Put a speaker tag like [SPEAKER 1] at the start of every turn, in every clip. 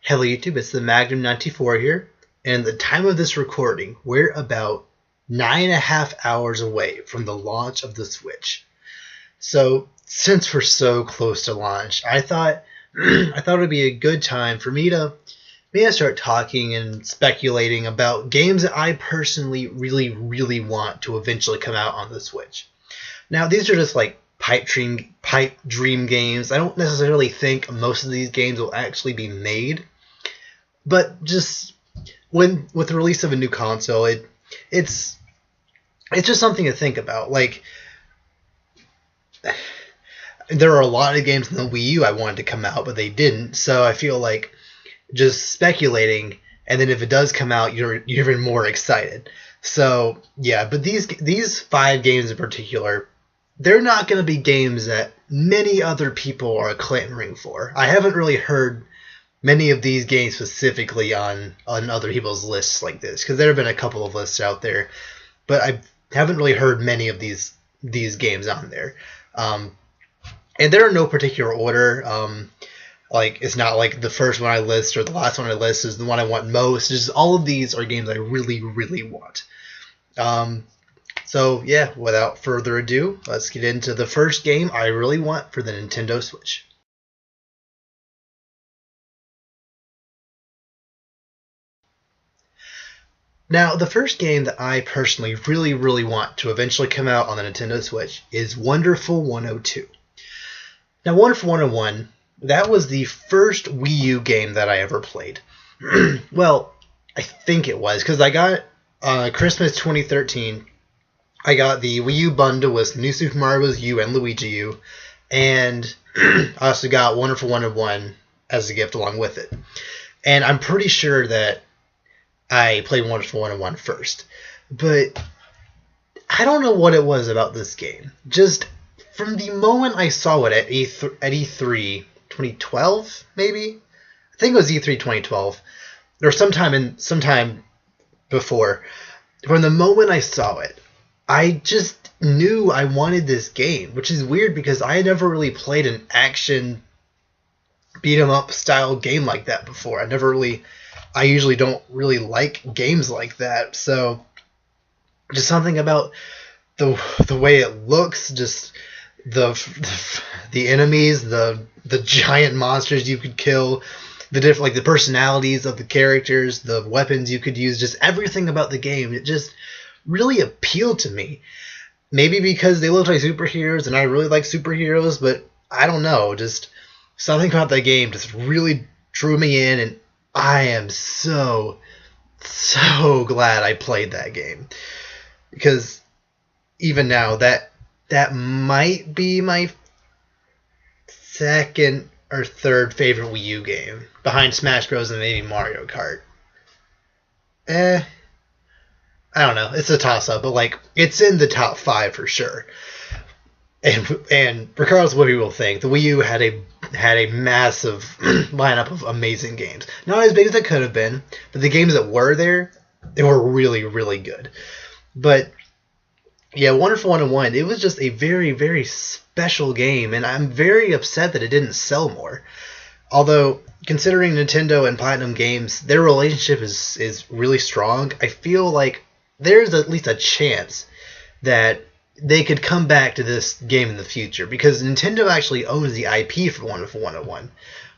[SPEAKER 1] Hello YouTube, it's the Magnum94 here, and at the time of this recording, we're about 9.5 hours away from the launch of the Switch. So, since we're so close to launch, I thought it would be a good time for me to start talking and speculating about games that I personally really want to eventually come out on the Switch. Now, these are just like pipe dream games. I don't necessarily think most of these games will actually be made, but just with the release of a new console, it's just something to think about. Like, there are a lot of games in the Wii U I wanted to come out, but they didn't. So I feel like just speculating, and then if it does come out, you're even more excited. So yeah, but these 5 games in particular, they're not going to be games that many other people are clamoring for. I haven't really heard many of these games specifically on other people's lists like this, because there have been a couple of lists out there, but I haven't really heard many of these games on there. And they're in no particular order. Like, it's not like the first one I list or the last one I list is the one I want most. Just all of these are games I really want. So yeah, without further ado, let's get into the first game I really want for the Nintendo Switch. Now, the first game that I personally really want to eventually come out on the Nintendo Switch is Wonderful 102. Now, Wonderful 101, that was the first Wii U game that I ever played. Well, I think it was, because I got Christmas 2013. I got the Wii U bundle with New Super Mario Bros. U and Luigi U, and I also got Wonderful 101 as a gift along with it. And I'm pretty sure that I played Wonderful 101 first, but I don't know what it was about this game. Just from the moment I saw it at E3 2012, maybe? I think it was E3 2012, or sometime before. From the moment I saw it, I just knew I wanted this game, which is weird because I had never really played an action beat-em-up style game like that before. I usually don't really like games like that, so just something about the way it looks, just the enemies, the giant monsters you could kill, the personalities of the characters, the weapons you could use, just everything about the game, it just really appealed to me. Maybe because they look like superheroes and I really like superheroes, but I don't know, just something about that game just really drew me in, and I am so glad I played that game, because even now that might be my second or third favorite Wii U game, behind Smash Bros. And maybe Mario Kart. I don't know, it's a toss-up, but like, it's in the top 5 for sure. And regardless of what people think, the Wii U had a massive lineup of amazing games. Not as big as it could have been, but the games that were there, they were really good. But yeah, Wonderful 101, it was just a very special game, and I'm very upset that it didn't sell more. Although, considering Nintendo and Platinum Games, their relationship is really strong, I feel like there's at least a chance that they could come back to this game in the future, because Nintendo actually owns the IP for Wonderful 101.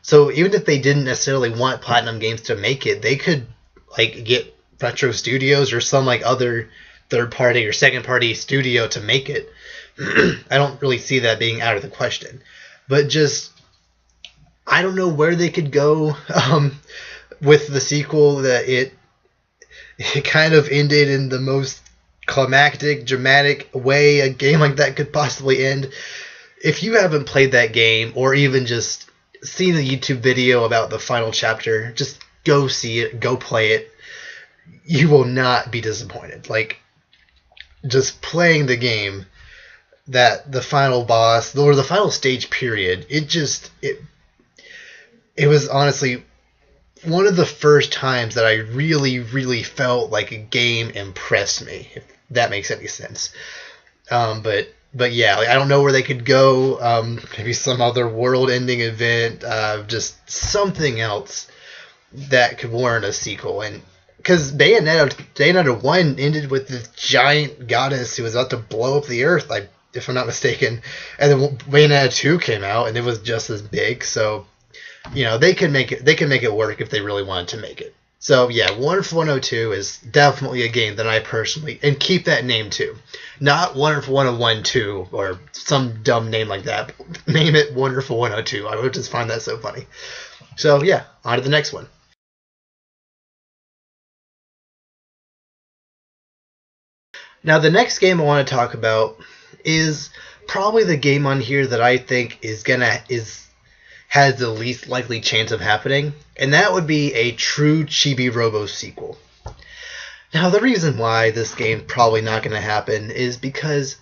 [SPEAKER 1] So even if they didn't necessarily want Platinum Games to make it, they could like get Retro Studios or some like other third-party or second-party studio to make it. I don't really see that being out of the question. But just, I don't know where they could go with the sequel. That it kind of ended in the most climactic, dramatic way a game like that could possibly end. If you haven't played that game, or even just seen a YouTube video about the final chapter, just go see it, go play it. You will not be disappointed. Like, just playing the game, that the final boss, or the final stage period, it was honestly one of the first times that I really felt like a game impressed me, if that makes any sense. But yeah, like, I don't know where they could go. Maybe some other world-ending event, just something else. that could warrant a sequel. And because Bayonetta 1 ended with this giant goddess who was about to blow up the earth, if I'm not mistaken. And then Bayonetta 2 came out, and it was just as big. So, they can make it work if they really wanted to make it. So, yeah, Wonderful 102 is definitely a game that I personally... And keep that name, too. Not Wonderful 101 2 or some dumb name like that. Name it Wonderful 102. I would just find that so funny. So, yeah, on to the next one. Now, the next game I want to talk about is probably the game on here that I think has the least likely chance of happening, and that would be a true Chibi Robo sequel. Now, the reason why this game's probably not going to happen is because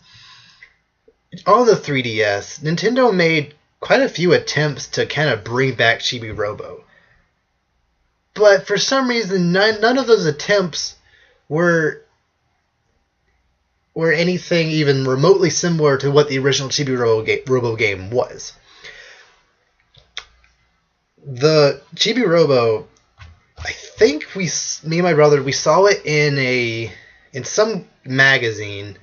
[SPEAKER 1] on the 3DS, Nintendo made quite a few attempts to kind of bring back Chibi Robo. But for some reason, none of those attempts were anything even remotely similar to what the original Chibi Robo game was. The Chibi Robo, I think me and my brother, we saw it in some magazine.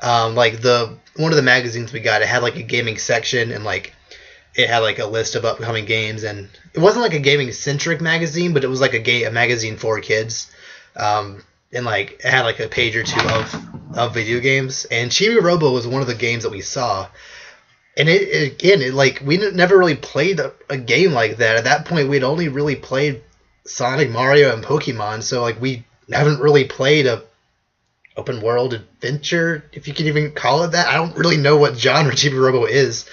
[SPEAKER 1] One of the magazines we got, it had like a gaming section, and it had like a list of upcoming games, and it wasn't like a gaming centric magazine, but it was like a magazine for kids. And it had like a page or two of video games, and Chibi Robo was one of the games that we saw. And we never really played a game like that. At that point, we'd only really played Sonic, Mario, and Pokemon. So we haven't really played a open world adventure, if you can even call it that. I don't really know what genre Chibi Robo is,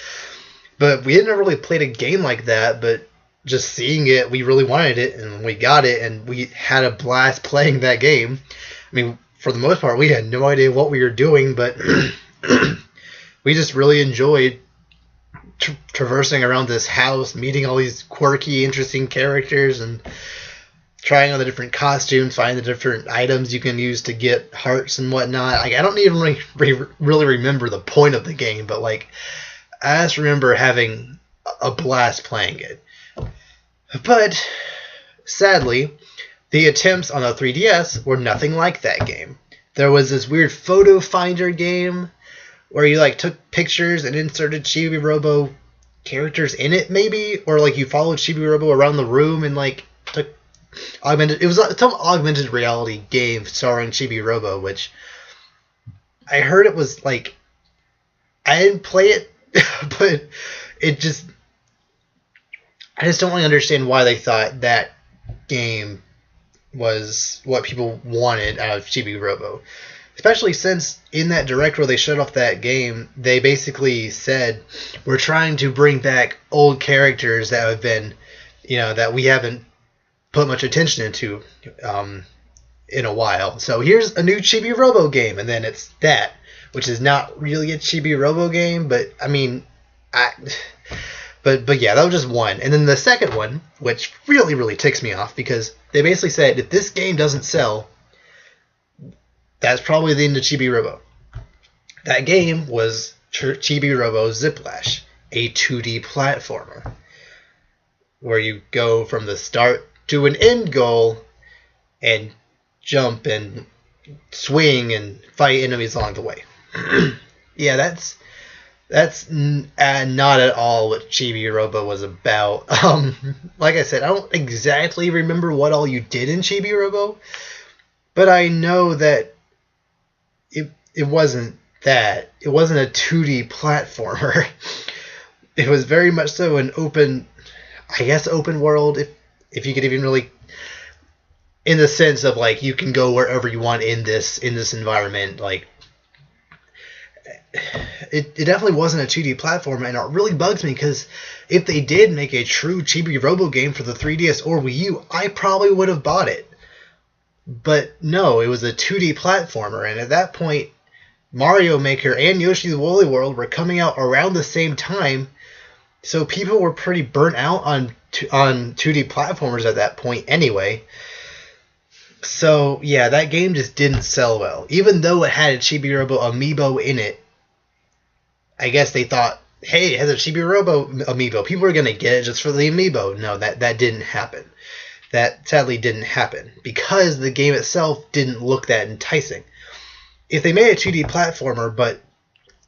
[SPEAKER 1] but we had never really played a game like that. But just seeing it, we really wanted it, and we got it, and we had a blast playing that game. I mean, for the most part, we had no idea what we were doing, but we just really enjoyed traversing around this house, meeting all these quirky, interesting characters, and trying on the different costumes, finding the different items you can use to get hearts and whatnot. I don't even really remember the point of the game, but I just remember having a blast playing it. But sadly, the attempts on the 3DS were nothing like that game. There was this weird photo finder game where you took pictures and inserted Chibi Robo characters in it, maybe, or you followed Chibi Robo around the room and took augmented. It was some augmented reality game starring Chibi Robo, which I heard it was I didn't play it, but I just don't really understand why they thought that game was what people wanted out of Chibi Robo. Especially since in that direct where they showed off that game, they basically said, we're trying to bring back old characters that have been, that we haven't put much attention into in a while. So here's a new Chibi Robo game, and then it's that, which is not really a Chibi Robo game, but I mean, But yeah, that was just one. And then the second one, which really, really ticks me off, because they basically said, if this game doesn't sell, that's probably the end of Chibi Robo. That game was Chibi Robo Ziplash, a 2D platformer, where you go from the start to an end goal and jump and swing and fight enemies along the way. Yeah, that's not at all what Chibi Robo was about. Like I said, I don't exactly remember what all you did in Chibi Robo, but I know that it wasn't that. It wasn't a 2D platformer. It was very much so an open world, if you could even really, in the sense of you can go wherever you want in this environment. It definitely wasn't a 2D platformer, and it really bugs me, because if they did make a true Chibi Robo game for the 3DS or Wii U, I probably would have bought it. But no, it was a 2D platformer, and at that point, Mario Maker and Yoshi's Woolly World were coming out around the same time, so people were pretty burnt out on 2D platformers at that point anyway. So yeah, that game just didn't sell well. Even though it had a Chibi Robo amiibo in it, I guess they thought, hey, it has a Chibi Robo amiibo, people are going to get it just for the amiibo. No, that didn't happen. that sadly didn't happen because the game itself didn't look that enticing. If they made a 2D platformer, but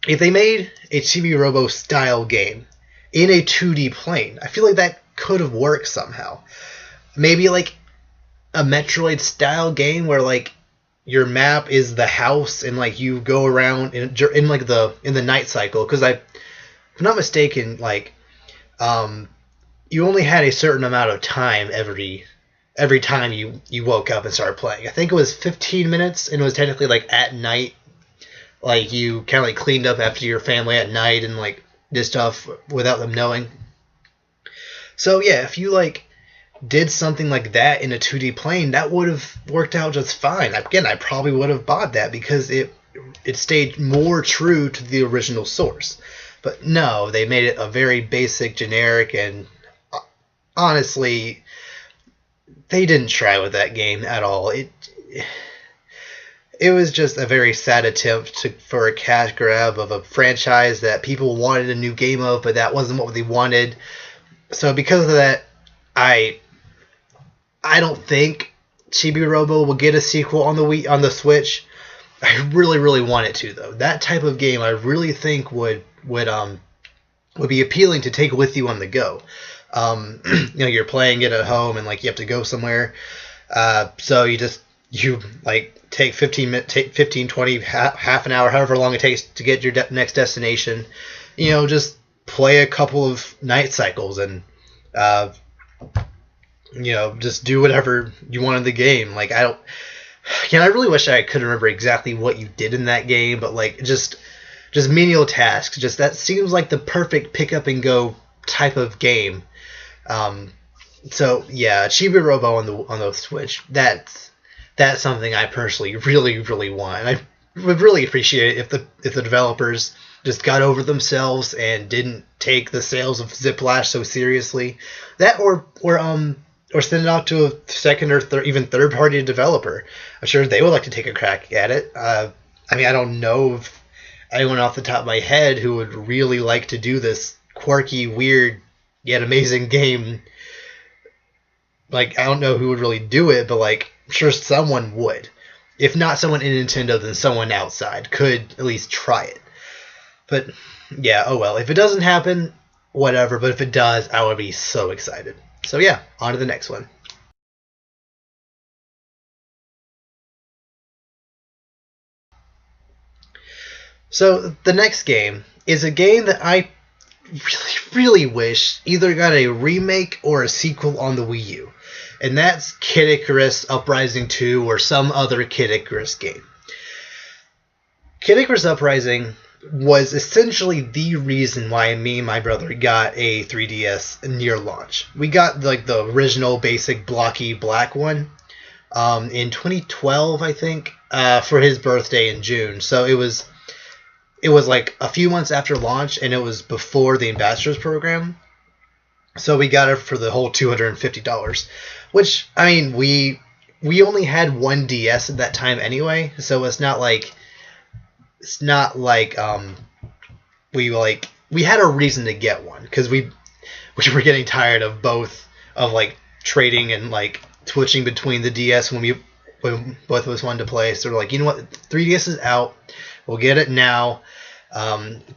[SPEAKER 1] if they made a Chibi Robo style game in a 2D plane, I feel like that could have worked somehow. Maybe like a Metroid style game where like your map is the house and like you go around in like the night cycle, because if I'm not mistaken, like you only had a certain amount of time every time you woke up and started playing. I think it was 15 minutes, and it was technically like at night. Like you kind of like cleaned up after your family at night and like did stuff without them knowing. So yeah, if you like did something like that in a 2D plane, that would have worked out just fine. Again, I probably would have bought that because it stayed more true to the original source. But no, they made it a very basic, generic, and honestly, they didn't try with that game at all. It was just a very sad attempt for a cash grab of a franchise that people wanted a new game of, but that wasn't what they wanted. So because of that, I don't think Chibi Robo will get a sequel on the Switch. I really, really want it to, though. That type of game I really think would be appealing to take with you on the go. You're playing it at home and like you have to go somewhere, so you like take 15, 20, half an hour, however long it takes to get your next destination. Just play a couple of night cycles and just do whatever you want in the game. Like I really wish I could remember exactly what you did in that game, but like just menial tasks. Just that seems like the perfect pick up and go type of game. So yeah, Chibi Robo on the Switch. That's something I personally really, really want, and I would really appreciate it if the developers just got over themselves and didn't take the sales of Ziplash so seriously. That or send it out to a second or even third party developer. I'm sure they would like to take a crack at it. I don't know if anyone off the top of my head who would really like to do this quirky, weird, yet amazing game. Like, I don't know who would really do it, but like, I'm sure someone would. If not someone in Nintendo, then someone outside could at least try it. But yeah, oh well. If it doesn't happen, whatever. But if it does, I would be so excited. So yeah, on to the next one. So the next game is a game that I really, really wish either got a remake or a sequel on the Wii U. And that's Kid Icarus Uprising 2 or some other Kid Icarus game. Kid Icarus Uprising was essentially the reason why me and my brother got a 3DS near launch. We got like the original basic blocky black one in 2012, I think, for his birthday in June. So it was like a few months after launch, and it was before the Ambassadors program. So we got it for the whole $250, which, I mean, we only had one DS at that time anyway, so it's not like we had a reason to get one, because we were getting tired of both of like trading and like switching between the DS when both of us wanted to play. So we're like, you know what, 3DS is out, we'll get it now.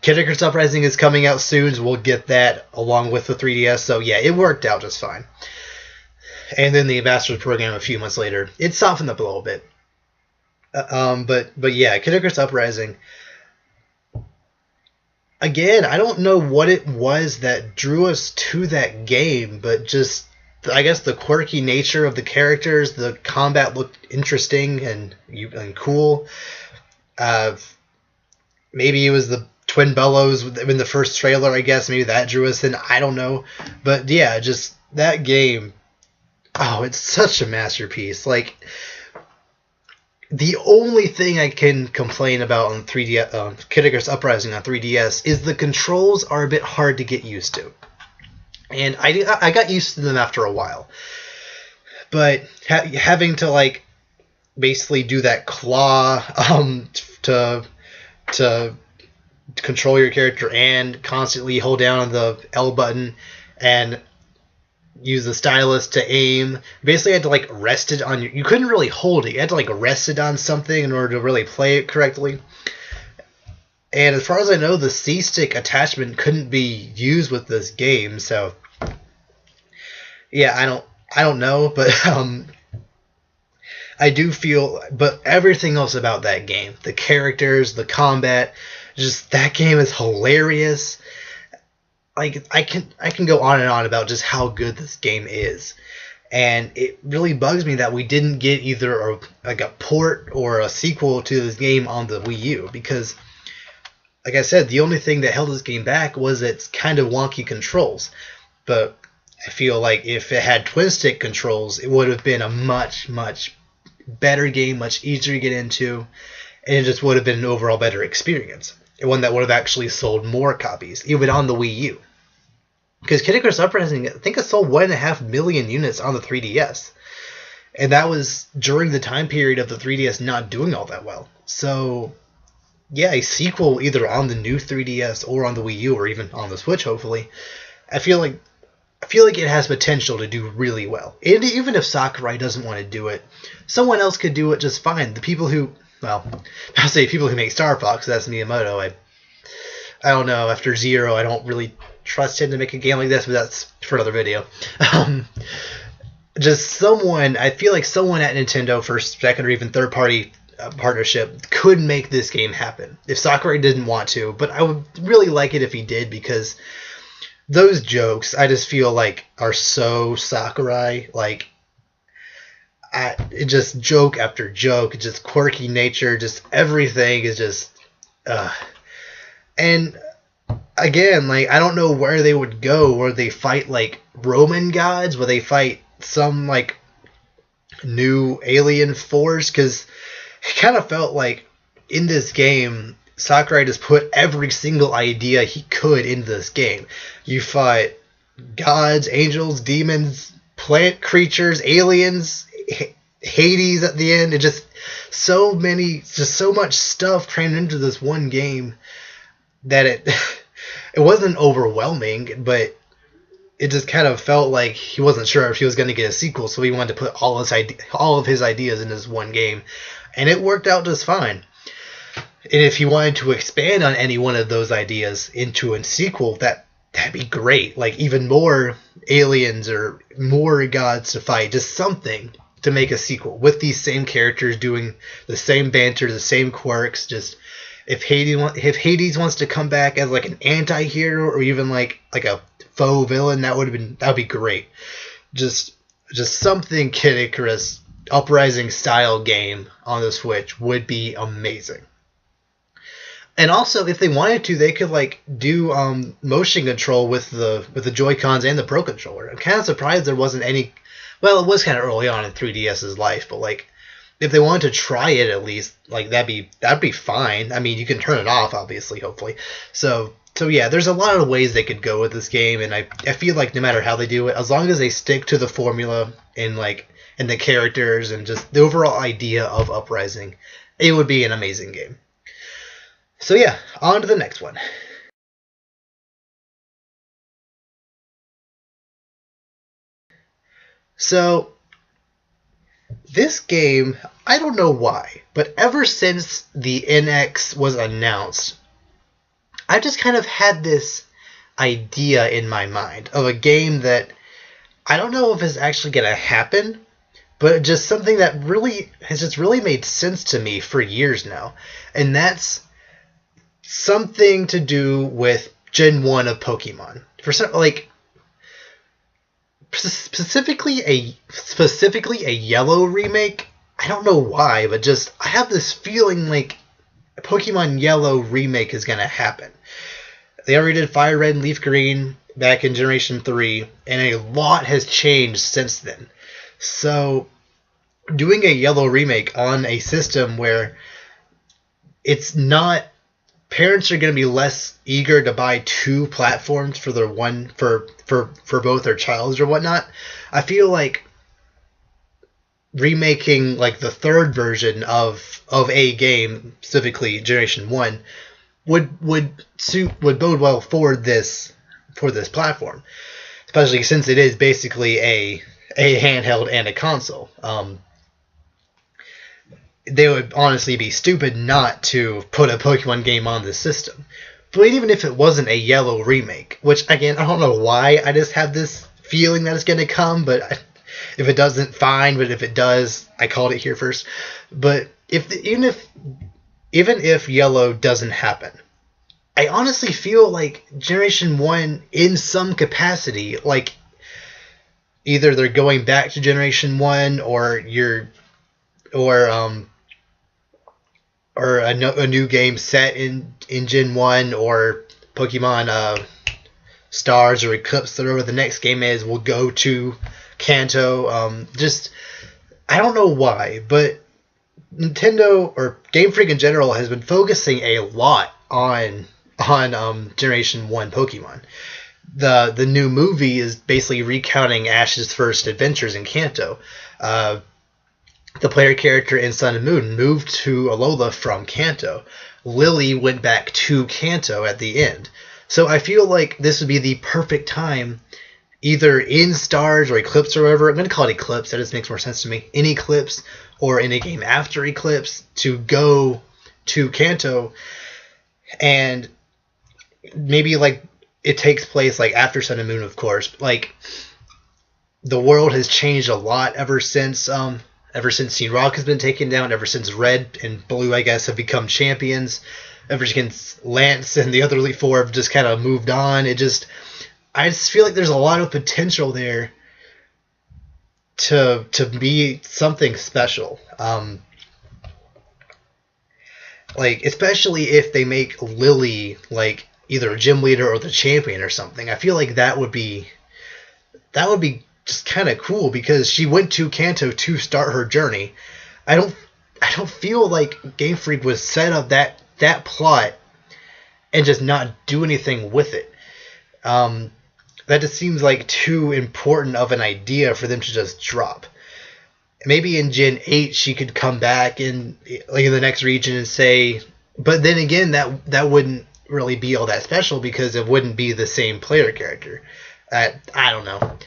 [SPEAKER 1] Kid Icarus Uprising is coming out soon, so we'll get that along with the 3DS. So yeah, it worked out just fine. And then the Ambassadors program a few months later, it softened up a little bit. But yeah, Kid Icarus Uprising. Again, I don't know what it was that drew us to that game, but just, I guess, the quirky nature of the characters, the combat looked interesting and cool. Maybe it was the Twin Bellows in the first trailer, I guess. Maybe that drew us in. I don't know. But yeah, just that game. Oh, it's such a masterpiece. Like, the only thing I can complain about on 3DS, Kid Icarus Uprising on 3DS, is the controls are a bit hard to get used to. And I got used to them after a while. But having to, like, basically do that claw to control your character and constantly hold down on the L button, and use the stylus to aim. Basically, you had to like rest it on you couldn't really hold it. You had to like rest it on something in order to really play it correctly. And as far as I know, the C-stick attachment couldn't be used with this game. So yeah, I don't know, but I do feel, but everything else about that game, the characters, the combat, just that game is hilarious. Like I can go on and on about just how good this game is, and it really bugs me that we didn't get either a port or a sequel to this game on the Wii U, because like I said, the only thing that held this game back was its kind of wonky controls. But I feel like if it had twin stick controls, it would have been a much better game, much easier to get into, and it just would have been an overall better experience. One that would have actually sold more copies, even on the Wii U. Because Kid Icarus Uprising, I think it sold 1.5 million units on the 3DS. And that was during the time period of the 3DS not doing all that well. So, yeah, a sequel either on the new 3DS or on the Wii U or even on the Switch, hopefully, I feel like it has potential to do really well. And even if Sakurai doesn't want to do it, someone else could do it just fine. The people who, well, I'll say people who make Star Fox, that's Miyamoto. I don't know, after Zero, I don't really trust him to make a game like this, but that's for another video. Just someone, I feel like someone at Nintendo, first, second, or even third party partnership could make this game happen. If Sakurai didn't want to, but I would really like it if he did, because those jokes, I just feel like, are so Sakurai. Like, just joke after joke, just quirky nature, just everything is just, and again, like, I don't know where they would go, where they fight like Roman gods, where they fight some like new alien force, because it kind of felt like in this game, Sakurai just put every single idea he could into this game. You fight gods, angels, demons, plant creatures, aliens, Hades at the end. It just so much stuff crammed into this one game that it wasn't overwhelming, but it just kind of felt like he wasn't sure if he was going to get a sequel, so he wanted to put all of his ideas in this one game, and it worked out just fine. And if he wanted to expand on any one of those ideas into a sequel, that'd be great. Like, even more aliens or more gods to fight, just something to make a sequel with these same characters doing the same banter, the same quirks. Just if Hades wants to come back as like an anti-hero or even like a faux villain, that'd be great. Just something Kid Icarus Uprising style game on the Switch would be amazing. And also, if they wanted to, they could like do motion control with the Joy-Cons and the Pro Controller. I'm kind of surprised there wasn't any. Well, it was kind of early on in 3DS's life, but like, if they wanted to try it at least, like that'd be fine. I mean, you can turn it off, obviously, hopefully. So yeah, there's a lot of ways they could go with this game, and I feel like no matter how they do it, as long as they stick to the formula and the characters and just the overall idea of Uprising, it would be an amazing game. So yeah, on to the next one. So, this game, I don't know why, but ever since the NX was announced, I just kind of had this idea in my mind of a game that I don't know if it's actually going to happen, but just something that really has just really made sense to me for years now. And that's something to do with Gen 1 of Pokemon. For some, like, specifically a Yellow remake. I don't know why, but just I have this feeling like a Pokemon Yellow remake is going to happen. They already did Fire Red and Leaf Green back in Generation 3, and a lot has changed since then. So, doing a Yellow remake on a system where it's not, parents are going to be less eager to buy two platforms for their one for both their childs or whatnot. I feel like remaking like the third version of a game, specifically Generation 1, would bode well for this platform. especially since it is basically a handheld and a console. They would honestly be stupid not to put a Pokemon game on this system. But even if it wasn't a Yellow remake, which again, I don't know why, I just have this feeling that it's going to come, but if it doesn't, fine, but if it does, I called it here first. But even if Yellow doesn't happen, I honestly feel like Generation 1 in some capacity, like either they're going back to Generation 1 or a new game set in Gen 1 or Pokemon Stars or Eclipse, whatever the next game is, will go to Kanto. I don't know why, but Nintendo or Game Freak in general has been focusing a lot on Generation 1 Pokemon. The new movie is basically recounting Ash's first adventures in Kanto. The player character in Sun and Moon moved to Alola from Kanto. Lily went back to Kanto at the end. So I feel like this would be the perfect time, either in Stars or Eclipse or whatever. I'm going to call it Eclipse. That just makes more sense to me. In Eclipse or in a game after Eclipse to go to Kanto, and maybe like it takes place like after Sun and Moon, of course. Like the world has changed a lot ever since Team Rock has been taken down, ever since Red and Blue, I guess, have become champions, ever since Lance and the other Elite Four have just kind of moved on. I just feel like there's a lot of potential there to be something special. Like, especially if they make Lily like either a gym leader or the champion or something. I feel like that would be just kind of cool, because she went to Kanto to start her journey. I don't feel like Game Freak would set up that plot and just not do anything with it. That just seems like too important of an idea for them to just drop. Maybe in Gen 8 she could come back in the next region and say, but then again that wouldn't really be all that special because it wouldn't be the same player character. I don't know.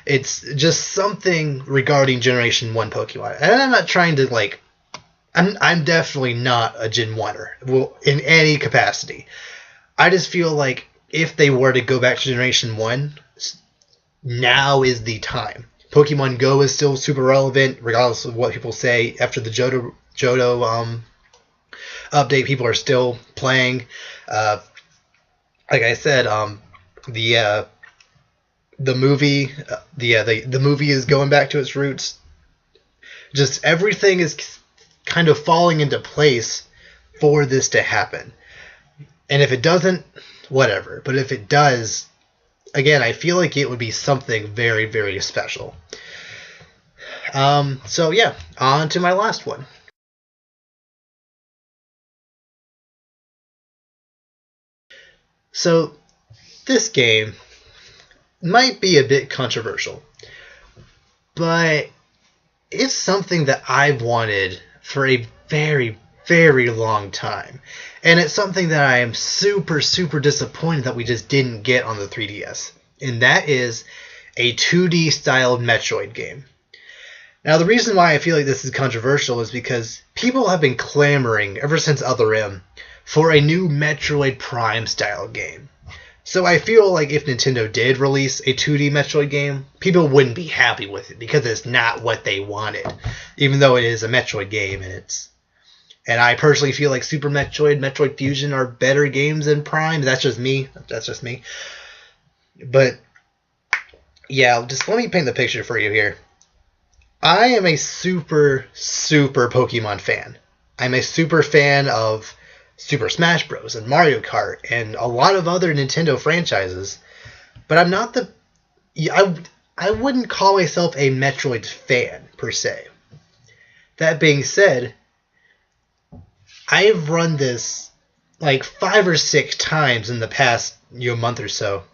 [SPEAKER 1] It's just something regarding Generation 1 Pokemon. And I'm not trying to, like... I'm definitely not a Gen 1er in any capacity. I just feel like if they were to go back to Generation 1, now is the time. Pokemon Go is still super relevant, regardless of what people say. After the Johto update, people are still playing. Like I said, the movie, the movie is going back to its roots. Just everything is kind of falling into place for this to happen. And if it doesn't, whatever. But if it does, again, I feel like it would be something very, very special. So yeah, on to my last one. So this game might be a bit controversial, but it's something that I've wanted for a very, very long time. And it's something that I am super, super disappointed that we just didn't get on the 3DS. And that is a 2D styled Metroid game. Now, the reason why I feel like this is controversial is because people have been clamoring ever since Other M for a new Metroid Prime style game. So I feel like if Nintendo did release a 2D Metroid game, people wouldn't be happy with it because it's not what they wanted, even though it is a Metroid game. And I personally feel like Super Metroid, Metroid Fusion are better games than Prime. That's just me. But yeah, just let me paint the picture for you here. I am a super, super Pokemon fan. I'm a super fan of Super Smash Bros. And Mario Kart and a lot of other Nintendo franchises. But I'm not I wouldn't call myself a Metroid fan, per se. That being said, I've run this like 5 or 6 times in the past month or so.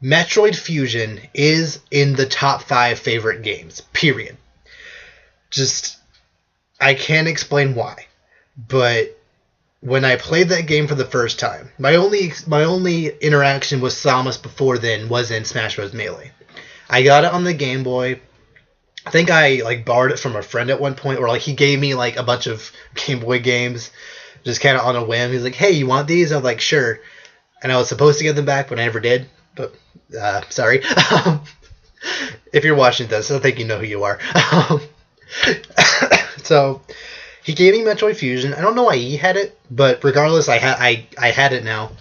[SPEAKER 1] Metroid Fusion is in the top 5 favorite games, period. Just, I can't explain why. But when I played that game for the first time, my only interaction with Samus before then was in Smash Bros. Melee. I got it on the Game Boy. I think I like borrowed it from a friend at one point, or like he gave me like a bunch of Game Boy games, just kind of on a whim. He's like, "Hey, you want these?" I was like, "Sure," and I was supposed to get them back, but I never did. But sorry, if you're watching this, I think you know who you are. So he gave me Metroid Fusion. I don't know why he had it, but regardless, I had it now,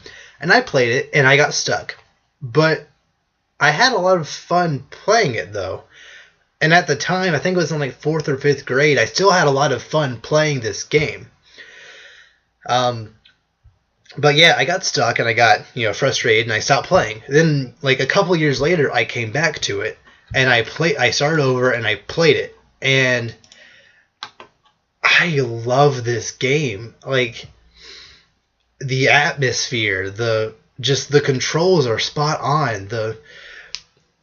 [SPEAKER 1] and I played it, and I got stuck. But I had a lot of fun playing it though. And at the time, I think it was in like 4th or 5th grade, I still had a lot of fun playing this game. But yeah, I got stuck and I got, frustrated and I stopped playing. Then like a couple years later, I came back to it and I started over and I played it. And I love this game. Like the atmosphere, the controls are spot on.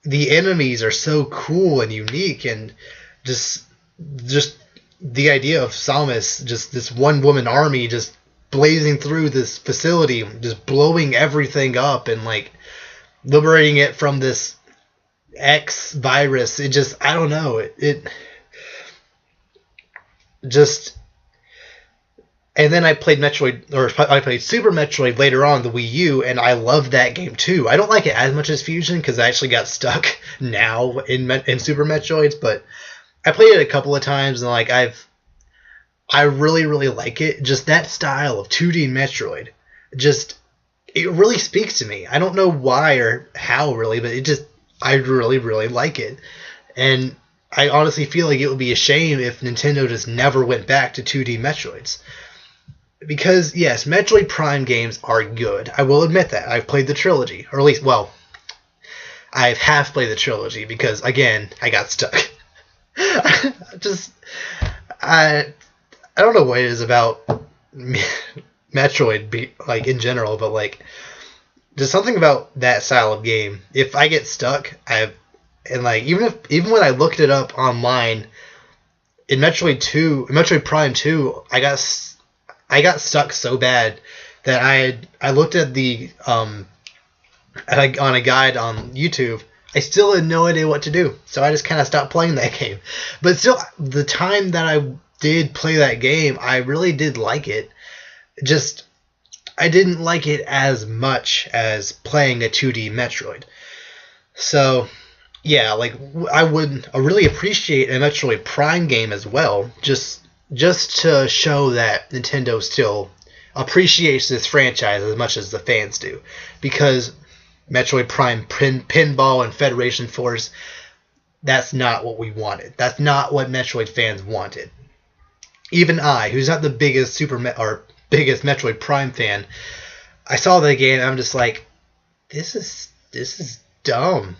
[SPEAKER 1] The enemies are so cool and unique, and just the idea of Samus, just this one woman army, just blazing through this facility, just blowing everything up and like liberating it from this X virus. It just, I don't know, it just. And then I played I played Super Metroid later on the Wii U, and I love that game too. I don't like it as much as Fusion because I actually got stuck now in Super Metroids, but I played it a couple of times and like I really really like it. Just that style of 2D Metroid, it really speaks to me. I don't know why or how really, but I really really like it, and I honestly feel like it would be a shame if Nintendo just never went back to 2D Metroids. Because, yes, Metroid Prime games are good. I will admit that. I've played the trilogy. Or at least, well, I've half played the trilogy because, again, I got stuck. I don't know what it is about Metroid, like, in general, but, like, there's something about that style of game. If I get stuck, even when I looked it up online, in Metroid Prime 2, I got stuck so bad that I looked at on a guide on YouTube. I still had no idea what to do, so I just kind of stopped playing that game. But still, the time that I did play that game, I really did like it. Just, I didn't like it as much as playing a 2D Metroid. So, yeah, like I really appreciate a Metroid Prime game as well. Just to show that Nintendo still appreciates this franchise as much as the fans do. Because Metroid Prime Pinball and Federation Force, that's not what we wanted. That's not what Metroid fans wanted. Even I, who's not the biggest biggest Metroid Prime fan, I saw that game and I'm just like, this is dumb.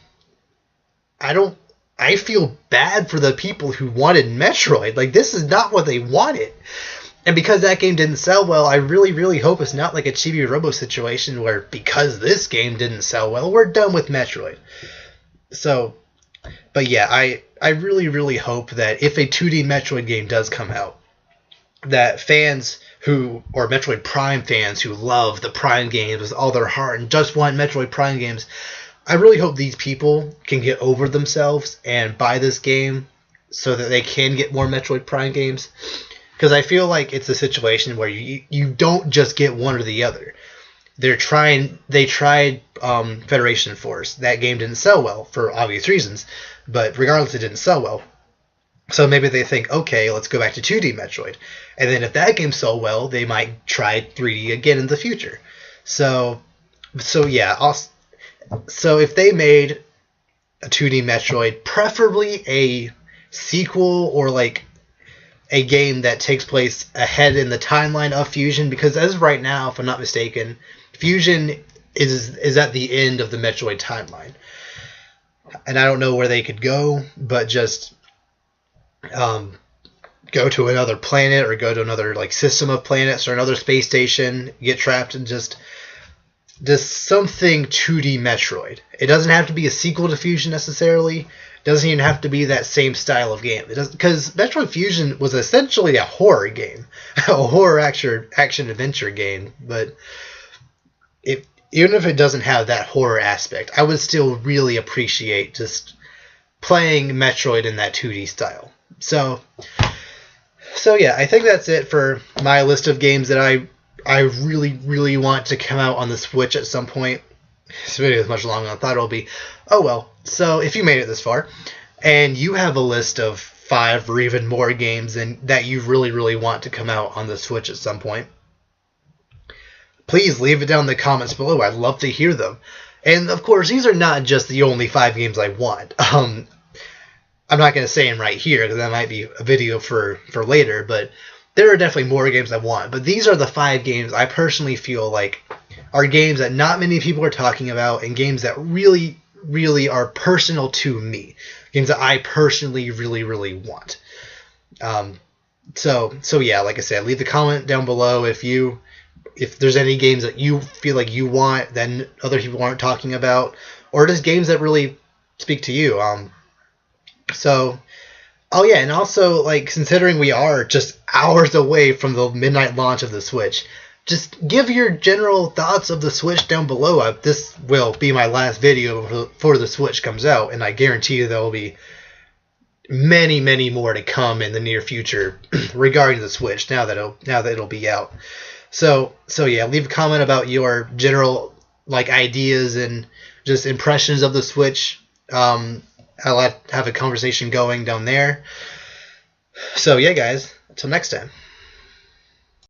[SPEAKER 1] I feel bad for the people who wanted Metroid. Like, this is not what they wanted. And because that game didn't sell well, I really, really hope it's not like a Chibi Robo situation where because this game didn't sell well, we're done with Metroid. So, but yeah, I really, really hope that if a 2D Metroid game does come out, that or Metroid Prime fans who love the Prime games with all their heart and just want Metroid Prime games, I really hope these people can get over themselves and buy this game so that they can get more Metroid Prime games. Because I feel like it's a situation where you don't just get one or the other. They tried Federation Force. That game didn't sell well for obvious reasons, but regardless, it didn't sell well. So maybe they think, okay, let's go back to 2D Metroid. And then if that game sold well, they might try 3D again in the future. So yeah, so if they made a 2D Metroid, preferably a sequel or like a game that takes place ahead in the timeline of Fusion, because as of right now, if I'm not mistaken, Fusion is at the end of the Metroid timeline. And I don't know where they could go, but just go to another planet or go to another like system of planets or another space station, get trapped and just just something 2D Metroid. It doesn't have to be a sequel to Fusion necessarily. It doesn't even have to be that same style of game. It doesn't, because Metroid Fusion was essentially a horror game, a horror action adventure game. But even if it doesn't have that horror aspect, I would still really appreciate just playing Metroid in that 2D style. So yeah, I think that's it for my list of games that I really, really want to come out on the Switch at some point. This video is much longer than I thought it'll be. Oh well. So if you made it this far, and you have a list of 5 or even more games that you really, really want to come out on the Switch at some point, please leave it down in the comments below. I'd love to hear them. And of course, these are not just the only 5 games I want. I'm not going to say them right here because that might be a video for later, but there are definitely more games I want. But these are the 5 games I personally feel like are games that not many people are talking about, and games that really, really are personal to me. Games that I personally really, really want. So yeah, like I said, leave the comment down below if there's any games that you feel like you want that other people aren't talking about, or just games that really speak to you. Oh yeah, and also, like, considering we are just hours away from the midnight launch of the Switch, just give your general thoughts of the Switch down below. This will be my last video before the Switch comes out, and I guarantee you there will be many, many more to come in the near future regarding the Switch now that it'll be out. So yeah, leave a comment about your general ideas and just impressions of the Switch. I'll have a conversation going down there. So yeah, guys, until next time.